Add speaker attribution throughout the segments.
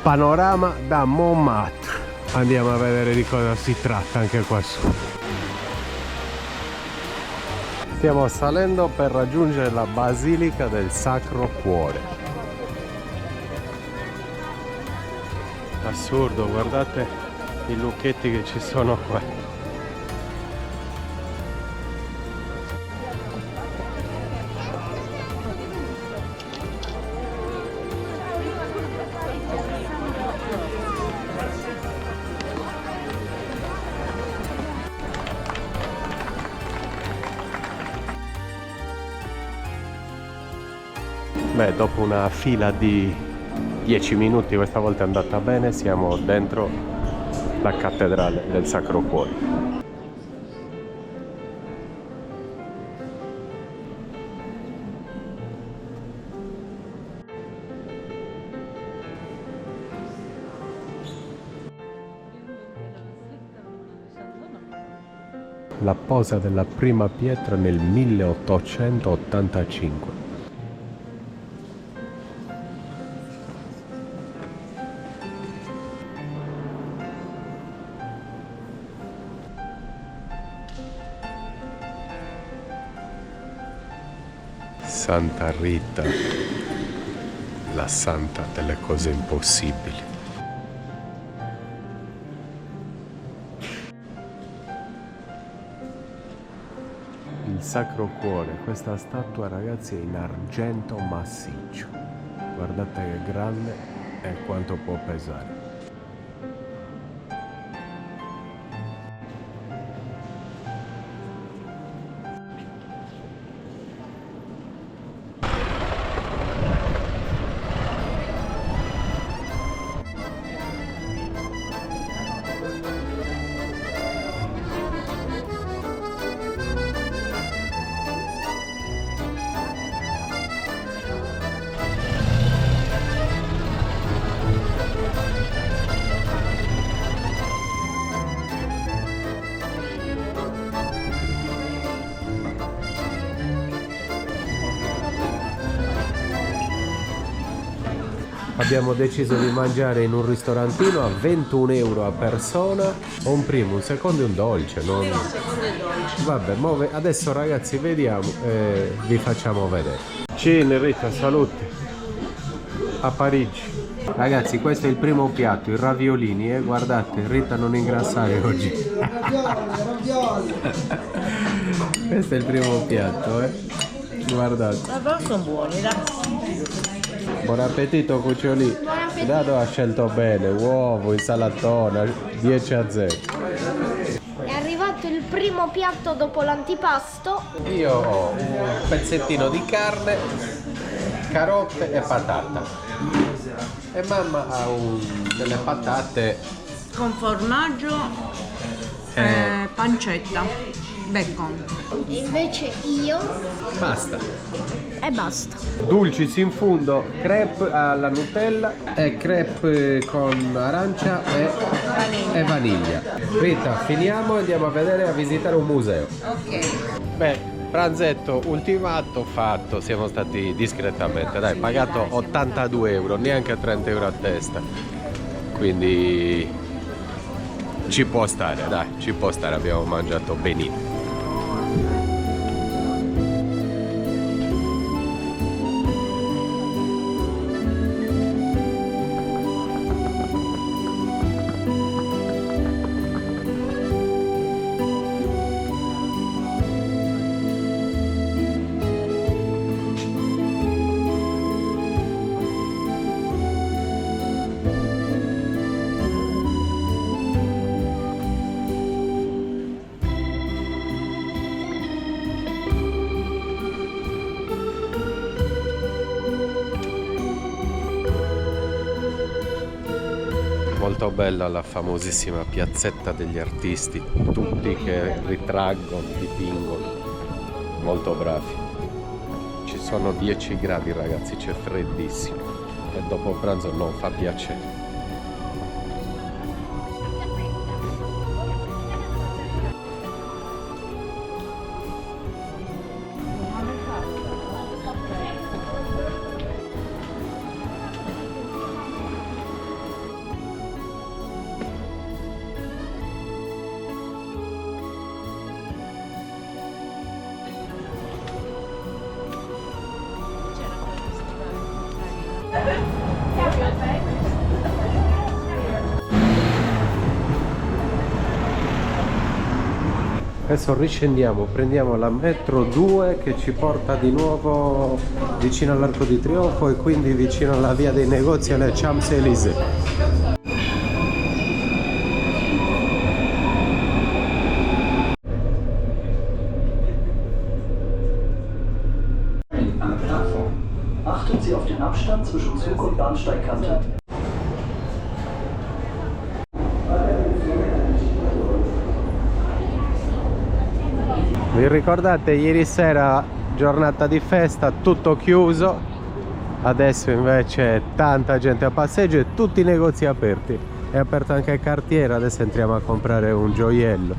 Speaker 1: panorama da Montmartre. Andiamo a vedere di cosa si tratta anche qua su. Stiamo salendo per raggiungere la Basilica del Sacro Cuore. Assurdo, guardate i lucchetti che ci sono qua. Beh, dopo una fila di 10 minuti, questa volta è andata bene, siamo dentro la cattedrale del Sacro Cuore. La posa della prima pietra nel 1885. Santa Rita, la santa delle cose impossibili. Il Sacro Cuore, questa statua ragazzi è in argento massiccio. Guardate che grande e quanto può pesare. Abbiamo deciso di mangiare in un ristorantino a 21 euro a persona, un primo, un secondo e un dolce. Non... Vabbè, adesso ragazzi vediamo e vi facciamo vedere. Cine Rita, salute. A Parigi. Ragazzi, questo è il primo piatto, i raviolini, guardate, Rita non ingrassare oggi. Questo è il primo piatto, guardate.
Speaker 2: Ma sono buoni, dai.
Speaker 1: Buon appetito cuccioli. Dato ha scelto bene, uovo, insalatona, 10-0.
Speaker 3: È arrivato il primo piatto dopo l'antipasto.
Speaker 1: Io ho un pezzettino di carne, carote e patata. E mamma ha delle patate
Speaker 2: con formaggio e pancetta, bacon.
Speaker 3: E invece io...
Speaker 1: Basta.
Speaker 3: E basta.
Speaker 1: Dulcis in fundo, crepe alla Nutella e crepe con arancia e vaniglia. Rita, finiamo e andiamo a vedere, a visitare un museo.
Speaker 2: Ok.
Speaker 1: Beh, pranzetto ultimato, fatto, siamo stati discretamente, dai, pagato 82 euro, neanche 30 euro a testa. Quindi ci può stare, dai, ci può stare, abbiamo mangiato benino. Molto bella la famosissima piazzetta degli artisti, tutti che ritraggono, dipingono, molto bravi. Ci sono 10 gradi ragazzi, c'è freddissimo e dopo pranzo non fa piacere. Adesso riscendiamo, prendiamo la metro 2 che ci porta di nuovo vicino all'Arco di Trionfo e quindi vicino alla via dei negozi alle Champs-Élysées.
Speaker 4: An der Plattform. Achten Sie auf den Abstand zwischen Zug und Bahnsteigkante.
Speaker 1: Vi ricordate ieri sera giornata di festa, tutto chiuso, adesso invece tanta gente a passeggio e tutti i negozi aperti. È aperto anche il Cartier, adesso entriamo a comprare un gioiello.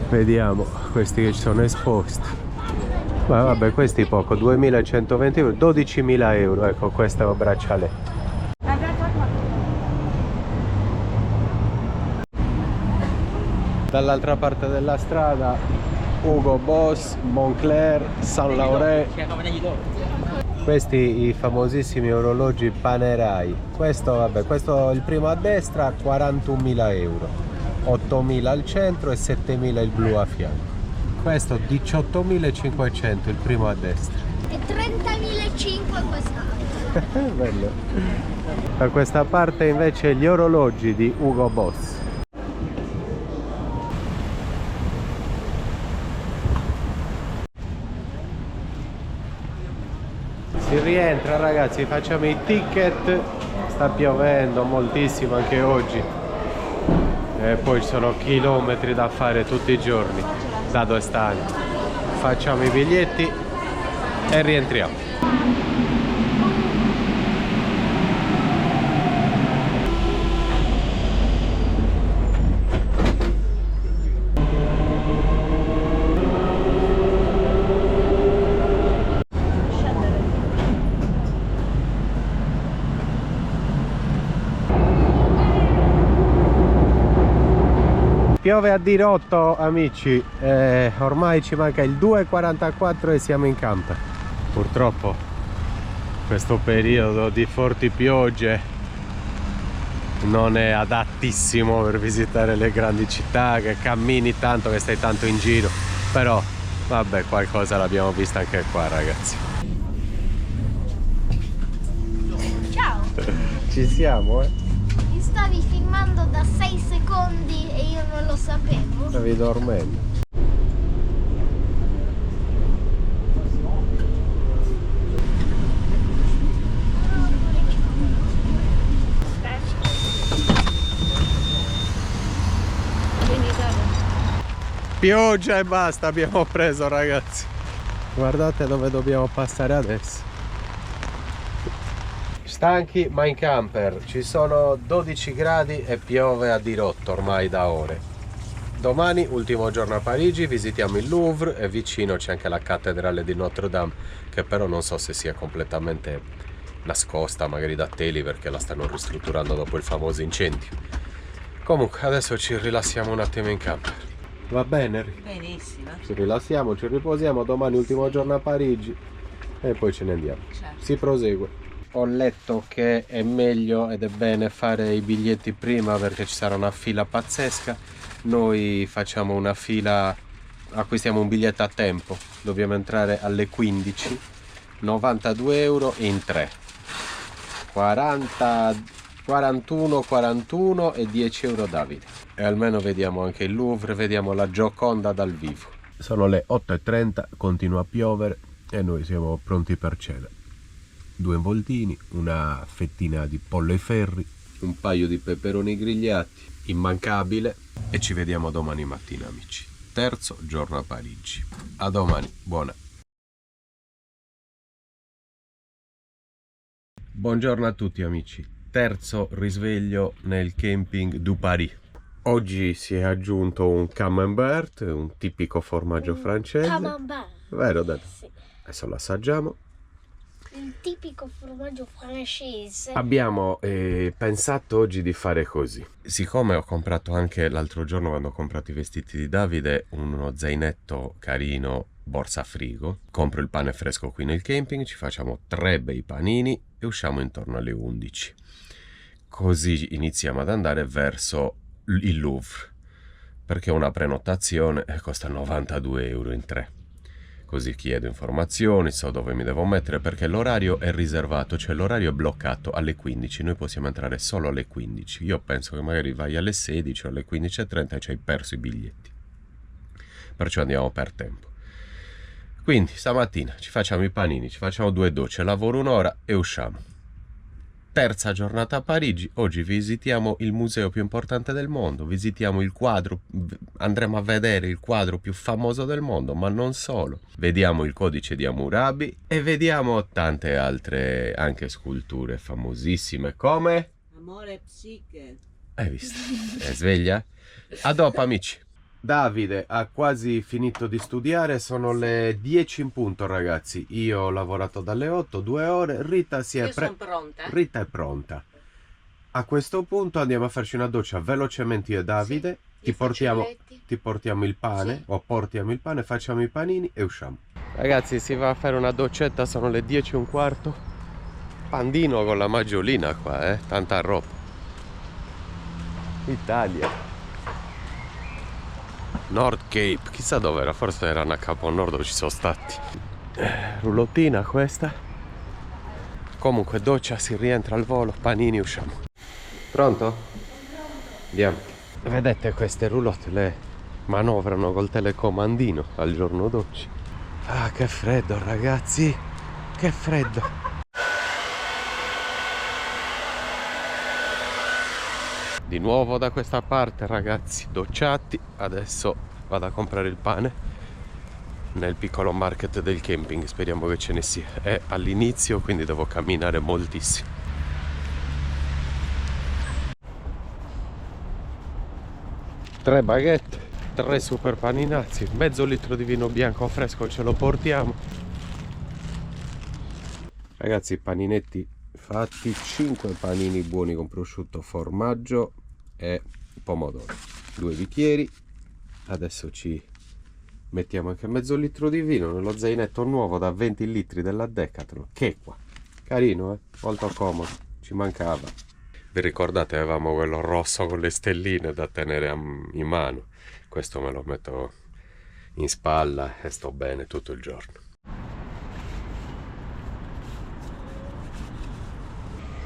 Speaker 1: Vediamo questi che ci sono esposti. Ma vabbè, questi poco, 2120 euro, 12.000 euro, ecco questo braccialetto. Dall'altra parte della strada Hugo Boss, Moncler, Saint Laurent. Questi i famosissimi orologi Panerai. Questo, vabbè, questo il primo a destra, 41.000 euro, 8.000 al centro e 7.000 il blu a fianco. Questo 18.500 il primo a destra.
Speaker 3: E 30.500 quest'altro.
Speaker 1: Bello. Da questa parte invece gli orologi di Hugo Boss. Si rientra ragazzi, facciamo i ticket, sta piovendo moltissimo anche oggi e poi ci sono chilometri da fare tutti i giorni da dove stanno. Facciamo i biglietti e rientriamo. Piove a dirotto amici, ormai ci manca il 2:44 e siamo in camper. Purtroppo questo periodo di forti piogge non è adattissimo per visitare le grandi città, che cammini tanto, che stai tanto in giro, però vabbè, qualcosa l'abbiamo vista anche qua ragazzi.
Speaker 3: Ciao!
Speaker 1: Ci siamo,
Speaker 3: Mi stavi filmando da 6 secondi e io non lo sapevo.
Speaker 1: Stavi dormendo. Pioggia e basta abbiamo preso ragazzi. Guardate dove dobbiamo passare adesso. Stanchi ma in camper, ci sono 12 gradi e piove a dirotto ormai da ore. Domani, ultimo giorno a Parigi, visitiamo il Louvre e vicino c'è anche la cattedrale di Notre Dame, che però non so se sia completamente nascosta magari da teli perché la stanno ristrutturando dopo il famoso incendio. Comunque adesso ci rilassiamo un attimo in camper. Va bene?
Speaker 2: Benissimo.
Speaker 1: Ci rilassiamo, ci riposiamo, domani ultimo giorno a Parigi e poi ce ne andiamo.
Speaker 2: Certo.
Speaker 1: Si prosegue. Ho letto che è meglio ed è bene fare i biglietti prima perché ci sarà una fila pazzesca. Noi facciamo una fila, acquistiamo un biglietto a tempo, dobbiamo entrare alle 15, 92 euro in 3, 41, 41 e 10 euro Davide. E almeno vediamo anche il Louvre, vediamo la Gioconda dal vivo. Sono le 8:30, continua a piovere e noi siamo pronti per cena. 2 involtini, una fettina di pollo ai ferri, un paio di peperoni grigliati, immancabile, e ci vediamo domani mattina amici. Terzo giorno a Parigi. A domani, buona. Buongiorno a tutti amici. Terzo risveglio nel camping du Paris. Oggi si è aggiunto un camembert, un tipico formaggio francese.
Speaker 3: Camembert.
Speaker 1: Vero Dad?
Speaker 3: Sì.
Speaker 1: Adesso lo assaggiamo.
Speaker 3: Il tipico formaggio francese.
Speaker 1: Abbiamo pensato oggi di fare così. Siccome ho comprato anche l'altro giorno, quando ho comprato i vestiti di Davide, uno zainetto carino, borsa frigo, compro il pane fresco qui nel camping, ci facciamo 3 bei panini e usciamo intorno alle 11. Così iniziamo ad andare verso il Louvre, perché una prenotazione costa 92 euro in 3. Così chiedo informazioni, so dove mi devo mettere, perché l'orario è riservato, cioè l'orario è bloccato alle 15, noi possiamo entrare solo alle 15. Io penso che magari vai alle 16 o alle 15:30 e ci hai perso i biglietti, perciò andiamo per tempo. Quindi stamattina ci facciamo i panini, ci facciamo 2 docce, lavoro un'ora e usciamo. Terza giornata a Parigi, oggi visitiamo il museo più importante del mondo, visitiamo il quadro, andremo a vedere il quadro più famoso del mondo, ma non solo. Vediamo il codice di Hammurabi e vediamo tante altre anche sculture famosissime come...
Speaker 2: Amore psiche.
Speaker 1: Hai visto? È sveglia? A dopo amici. Davide ha quasi finito di studiare, sono le 10 in punto ragazzi, io ho lavorato dalle 8, 2 ore, Rita
Speaker 2: Sono pronta.
Speaker 1: Rita è pronta. A questo punto andiamo a farci una doccia velocemente io e Davide, ti portiamo il pane,
Speaker 3: Sì.
Speaker 1: o portiamo il pane, facciamo i panini e usciamo. Ragazzi, si va a fare una doccetta, sono le 10:15, pandino con la maggiolina qua, tanta roba. Italia. Nord Cape, chissà dove era, forse era a Capo Nord dove ci sono stati. Rullottina questa. Comunque doccia, si rientra al volo, panini, usciamo. Pronto? Andiamo. Vedete queste roulotte le manovrano col telecomandino al giorno d'oggi. Ah, che freddo ragazzi, che freddo. Di nuovo da questa parte ragazzi, docciati, adesso vado a comprare il pane nel piccolo market del camping, speriamo che ce ne sia, è all'inizio quindi devo camminare moltissimo. Tre baguette, 3 super paninazzi, mezzo litro di vino bianco fresco ce lo portiamo. Ragazzi, paninetti fatti, 5 panini buoni con prosciutto, formaggio e pomodoro, 2 bicchieri. Adesso ci mettiamo anche mezzo litro di vino nello zainetto nuovo da 20 litri della Decathlon, che è qua, carino, molto comodo, ci mancava. Vi ricordate, avevamo quello rosso con le stelline da tenere in mano, questo me lo metto in spalla e sto bene tutto il giorno.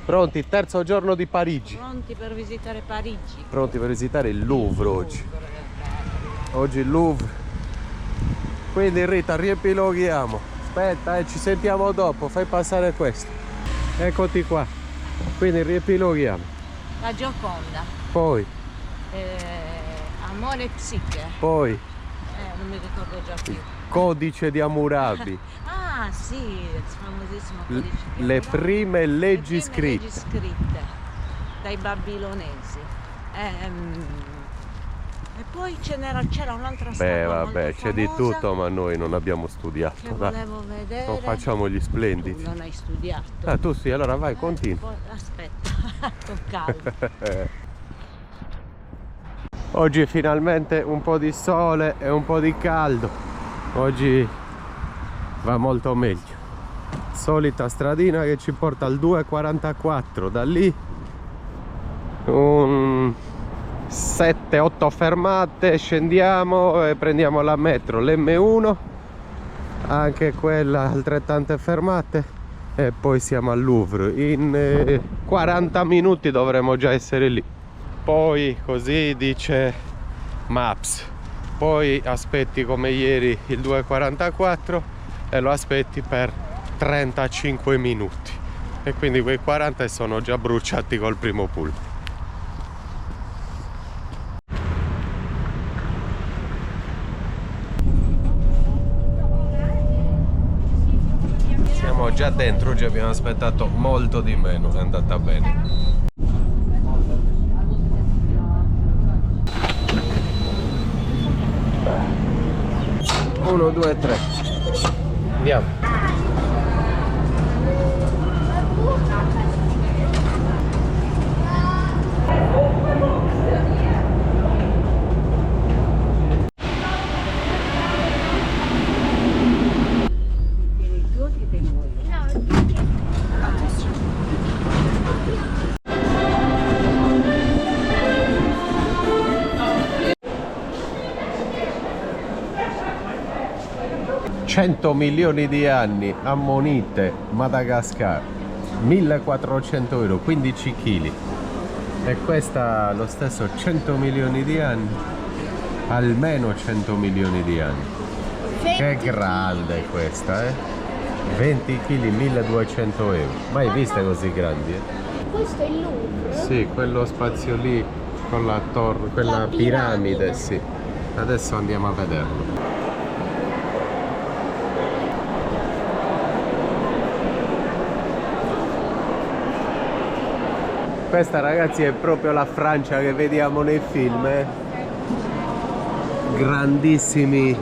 Speaker 1: Pronti, terzo giorno di Parigi.
Speaker 2: Pronti per visitare Parigi.
Speaker 1: Pronti per visitare il Louvre oggi. Oggi il Louvre. Quindi Rita, riepiloghiamo. Aspetta, ci sentiamo dopo, fai passare questo. Eccoti qua. Quindi riepiloghiamo.
Speaker 2: La Gioconda.
Speaker 1: Poi.
Speaker 2: Amore psiche.
Speaker 1: Poi.
Speaker 2: Non mi ricordo già più.
Speaker 1: Codice di Hammurabi.
Speaker 2: Ah sì, il famosissimo codice di
Speaker 1: Le
Speaker 2: Hammurabi.
Speaker 1: prime leggi scritte.
Speaker 2: Leggi scritte dai babilonesi. E poi c'era un'altra statua.
Speaker 1: Beh, vabbè,
Speaker 2: molto
Speaker 1: c'è di
Speaker 2: famosa
Speaker 1: tutto, ma noi non abbiamo studiato.
Speaker 2: che
Speaker 1: Dai.
Speaker 2: volevo vedere.
Speaker 1: Non facciamo gli splendidi.
Speaker 2: Tu non hai studiato.
Speaker 1: Ah, tu sì, allora vai, continua.
Speaker 2: Aspetta, con calma.
Speaker 1: Oggi finalmente un po' di sole e un po' di caldo. Oggi va molto meglio. Solita stradina che ci porta al 2,44. Da lì un 7-8 fermate, scendiamo e prendiamo la metro, l'M1, anche quella altrettante fermate, e poi siamo al Louvre. In 40 minuti dovremo già essere lì. Poi così dice Maps, poi aspetti come ieri il 2,44 e lo aspetti per 35 minuti e quindi quei 40 sono già bruciati col primo pullman. Siamo già dentro, oggi abbiamo aspettato molto di meno, è andata bene. 1, 2, 3. Andiamo. 100 milioni di anni, ammonite, Madagascar, 1400 euro, 15 kg. E questa lo stesso 100 milioni di anni, almeno 100 milioni di anni. Che grande questa, 20 kg, 1200 euro. Mai viste così grandi,
Speaker 3: Questo è il Louvre.
Speaker 1: Sì, quello spazio lì con la torre, quella
Speaker 3: La
Speaker 1: piramide, sì. Adesso andiamo a vederlo. Questa, ragazzi, è proprio la Francia che vediamo nei film, Grandissimi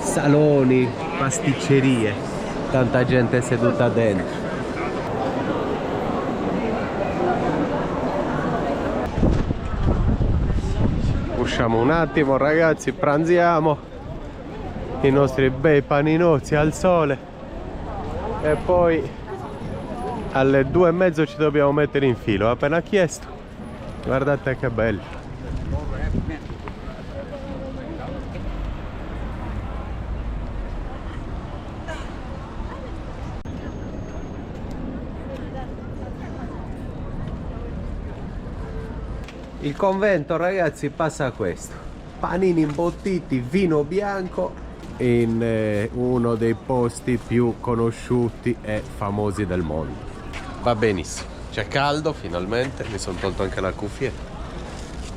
Speaker 1: saloni, pasticcerie, tanta gente seduta dentro. Usciamo un attimo, ragazzi, pranziamo i nostri bei paninozzi al sole e poi alle 2:30 ci dobbiamo mettere in filo. Ho appena chiesto, guardate che bello. Il convento, ragazzi, passa a questo: panini imbottiti, vino bianco, in uno dei posti più conosciuti e famosi del mondo. Va benissimo, c'è caldo finalmente, mi sono tolto anche la cuffietta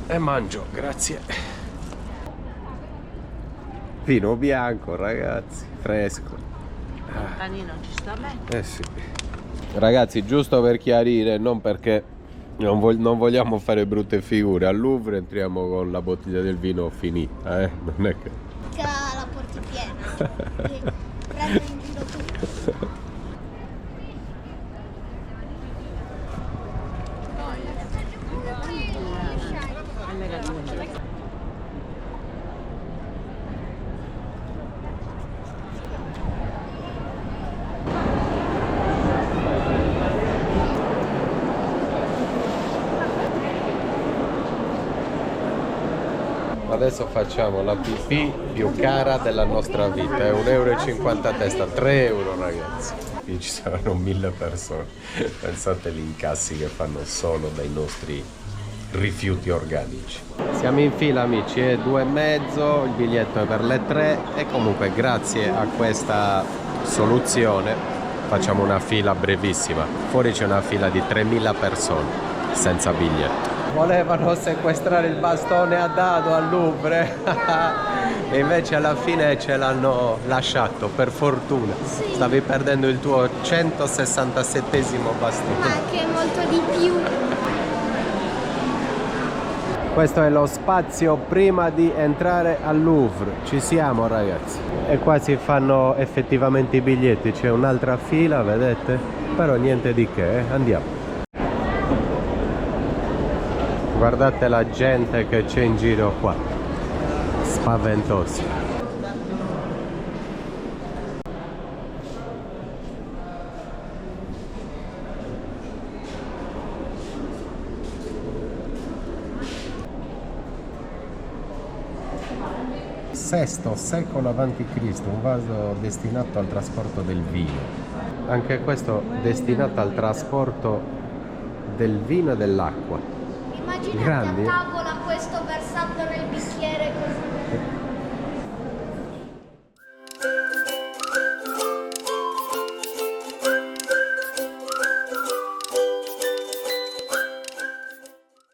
Speaker 1: e mangio, grazie. Vino bianco, ragazzi, fresco.
Speaker 2: Panino ci sta bene.
Speaker 1: Sì. Ragazzi, giusto per chiarire, non perché non vogliamo fare brutte figure, al Louvre entriamo con la bottiglia del vino finita, non è che...
Speaker 3: Che la porti piena. E prendo in giro tutto.
Speaker 1: Adesso facciamo la pipì più cara della nostra vita, è 1,50 euro a testa, 3 euro, ragazzi. Qui ci saranno 1000 persone, pensate agli incassi che fanno solo dai nostri rifiuti organici. Siamo in fila, amici, è 2,5, il biglietto è per le 3 e comunque grazie a questa soluzione facciamo una fila brevissima. Fuori c'è una fila di 3000 persone senza biglietto. Volevano sequestrare il bastone a dado al Louvre e invece alla fine ce l'hanno lasciato, per fortuna.
Speaker 3: Sì.
Speaker 1: Stavi perdendo il tuo 167esimo bastone.
Speaker 3: Anche molto di più.
Speaker 1: Questo è lo spazio prima di entrare al Louvre. Ci siamo, ragazzi. E qua si fanno effettivamente i biglietti. C'è un'altra fila, vedete? Però niente di che, andiamo. Guardate la gente che c'è in giro qua, spaventosi. VI secolo a.C., un vaso destinato al trasporto del vino. Anche questo destinato al trasporto del vino e dell'acqua.
Speaker 3: Immaginate
Speaker 1: Grandi.
Speaker 3: a tavola questo versando nel bicchiere così.